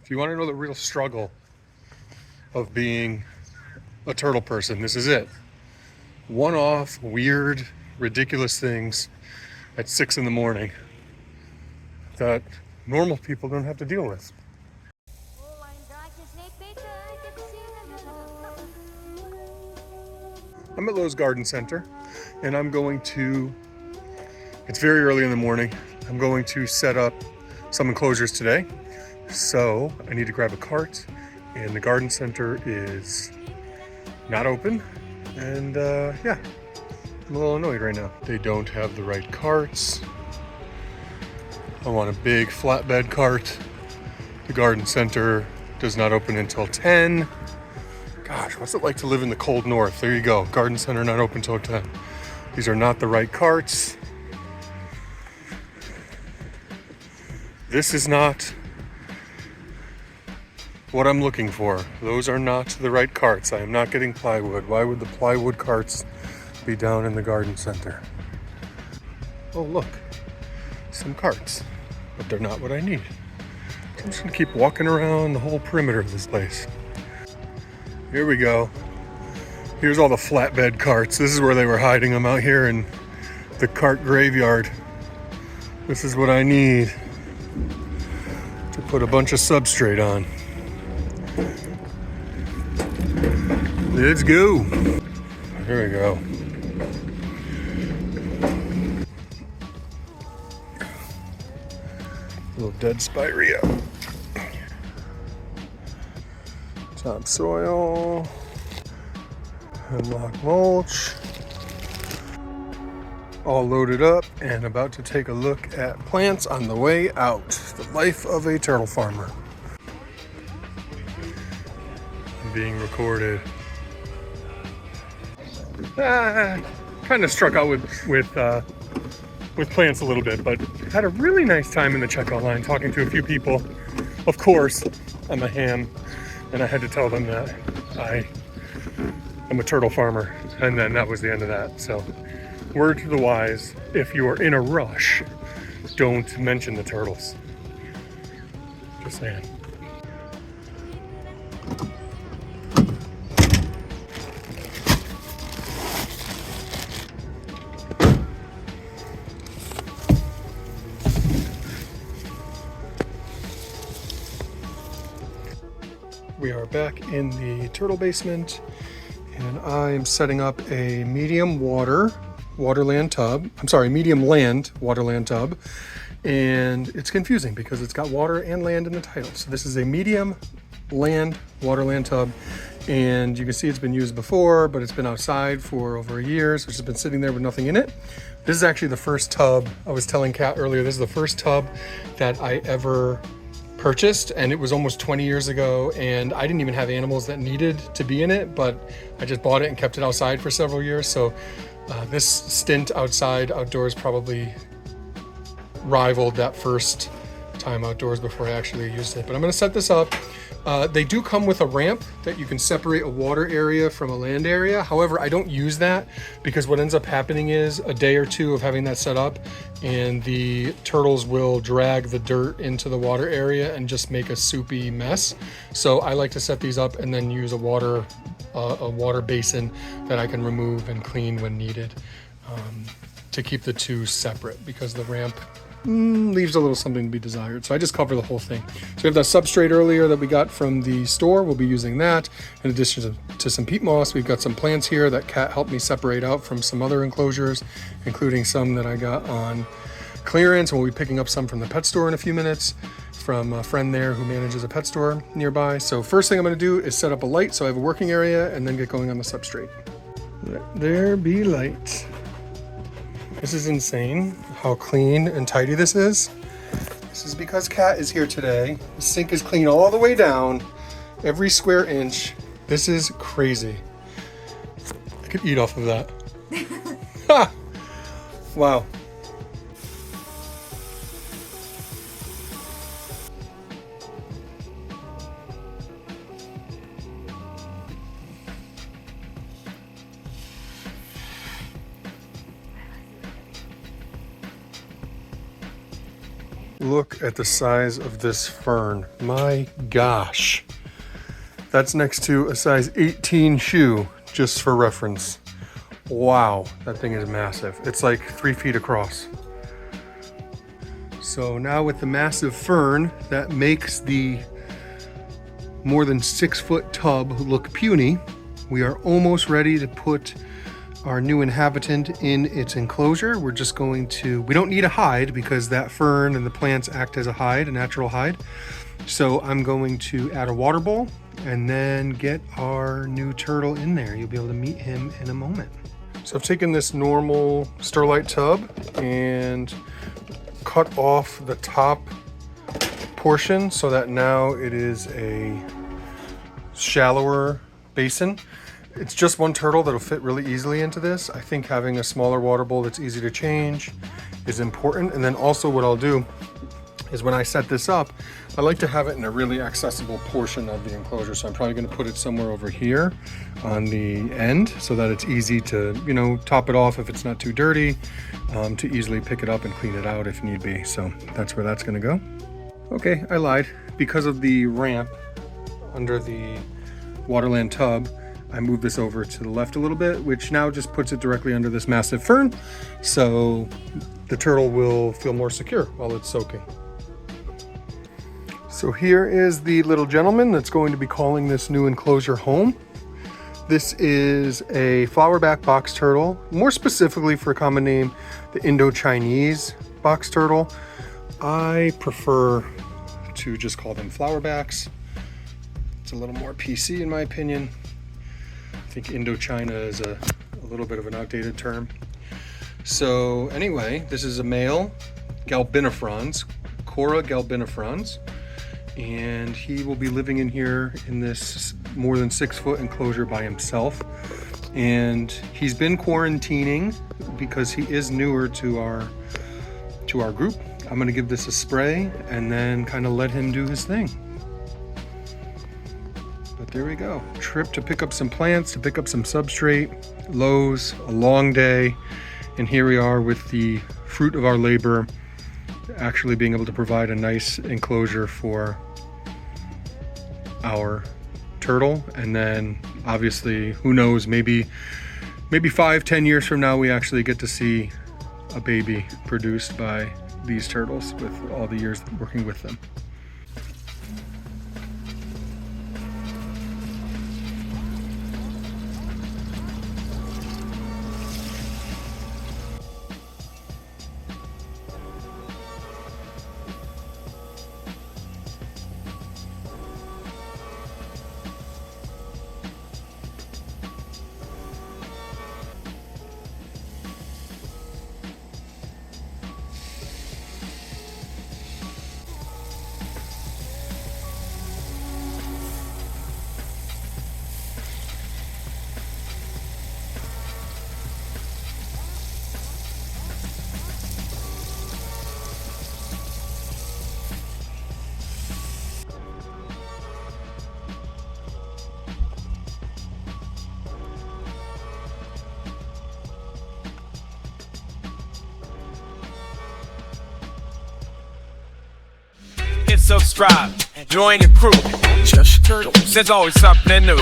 If you want to know the real struggle of being a turtle person, this is it. One-off, weird, ridiculous things at 6 in the morning that normal people don't have to deal with. I'm at Lowe's Garden Center, and it's very early in the morning. I'm going to set up some enclosures today. So I need to grab a cart, and the garden center is not open. And yeah, I'm a little annoyed right now. They don't have the right carts. I want a big flatbed cart. The garden center does not open until 10. Gosh, what's it like to live in the cold north? There you go, garden center not open until 10. These are not the right carts. This is not what I'm looking for. Those are not the right carts. I am not getting plywood. Why would the plywood carts be down in the garden center? Oh, look, some carts, but they're not what I need. I'm just gonna keep walking around the whole perimeter of this place. Here we go. Here's all the flatbed carts. This is where they were hiding them, out here in the cart graveyard. This is what I need to put a bunch of substrate on. Let's go. Here we go. A little dead spirea. Topsoil. Hemlock mulch. All loaded up and about to take a look at plants on the way out. The life of a turtle farmer. I'm being recorded. Kind of struck out with plants a little bit, but had a really nice time in the checkout line talking to a few people. Of course, I'm a ham, and I had to tell them that I am a turtle farmer, and then that was the end of that. So, word to the wise, if you are in a rush, don't mention the turtles. Just saying. We are back in the turtle basement, and I am setting up a medium waterland tub. I'm sorry, medium land waterland tub. And it's confusing because it's got water and land in the title. So this is a medium land waterland tub. And you can see it's been used before, but it's been outside for over a year. So it's just been sitting there with nothing in it. This is actually the first tub. I was telling Kat earlier, this is the first tub that I ever purchased, and it was almost 20 years ago, and I didn't even have animals that needed to be in it, but I just bought it and kept it outside for several years. So this stint outdoors probably rivaled that first time outdoors before I actually used it. But I'm going to set this up. They do come with a ramp that you can separate a water area from a land area. However, I don't use that because what ends up happening is a day or two of having that set up and the turtles will drag the dirt into the water area and just make a soupy mess. So I like to set these up and then use a water basin that I can remove and clean when needed, to keep the two separate, because the ramp leaves a little something to be desired. So I just cover the whole thing. So we have that substrate earlier that we got from the store. We'll be using that in addition to some peat moss. We've got some plants here that Kat helped me separate out from some other enclosures, including some that I got on clearance. We'll be picking up some from the pet store in a few minutes from a friend there who manages a pet store nearby. So first thing I'm going to do is set up a light so I have a working area, and then get going on the substrate. Let there be light. This is insane how clean and tidy this is. This is because Kat is here today. The sink is clean all the way down, every square inch. This is crazy. I could eat off of that. Ha! Wow. look at the size of this fern. My gosh. That's next to a size 18 shoe, just for reference. Wow, that thing is massive. It's like 3 feet across. So now with the massive fern, that makes the more than 6 foot tub look puny. We are almost ready to put our new inhabitant in its enclosure. We're just going to, we don't need a hide because that fern and the plants act as a hide, a natural hide. So I'm going to add a water bowl and then get our new turtle in there. You'll be able to meet him in a moment. So I've taken this normal Sterlite tub and cut off the top portion so that now it is a shallower basin. It's just one turtle that'll fit really easily into this. I think having a smaller water bowl that's easy to change is important. And then also what I'll do is when I set this up, I like to have it in a really accessible portion of the enclosure. So I'm probably gonna put it somewhere over here on the end so that it's easy to, you know, top it off if it's not too dirty, to easily pick it up and clean it out if need be. So that's where that's gonna go. Okay, I lied. Because of the ramp under the Waterland tub, I moved this over to the left a little bit, which now just puts it directly under this massive fern. So the turtle will feel more secure while it's soaking. So here is the little gentleman that's going to be calling this new enclosure home. This is a flowerback box turtle, more specifically for a common name, the Indo-Chinese box turtle. I prefer to just call them flowerbacks. It's a little more PC in my opinion. I think Indochina is a little bit of an outdated term. So anyway, this is a male galbinifrons, Cuora galbinifrons, and he will be living in here in this more than 6 foot enclosure by himself. And he's been quarantining because he is newer to our group. I'm gonna give this a spray and then kind of let him do his thing. But there we go. Trip to pick up some plants, to pick up some substrate, Lowe's, a long day. And here we are with the fruit of our labor, actually being able to provide a nice enclosure for our turtle. And then obviously, who knows, maybe 5-10 years from now, we actually get to see a baby produced by these turtles with all the years working with them. Subscribe, join the crew. Just turtles, there's always something new.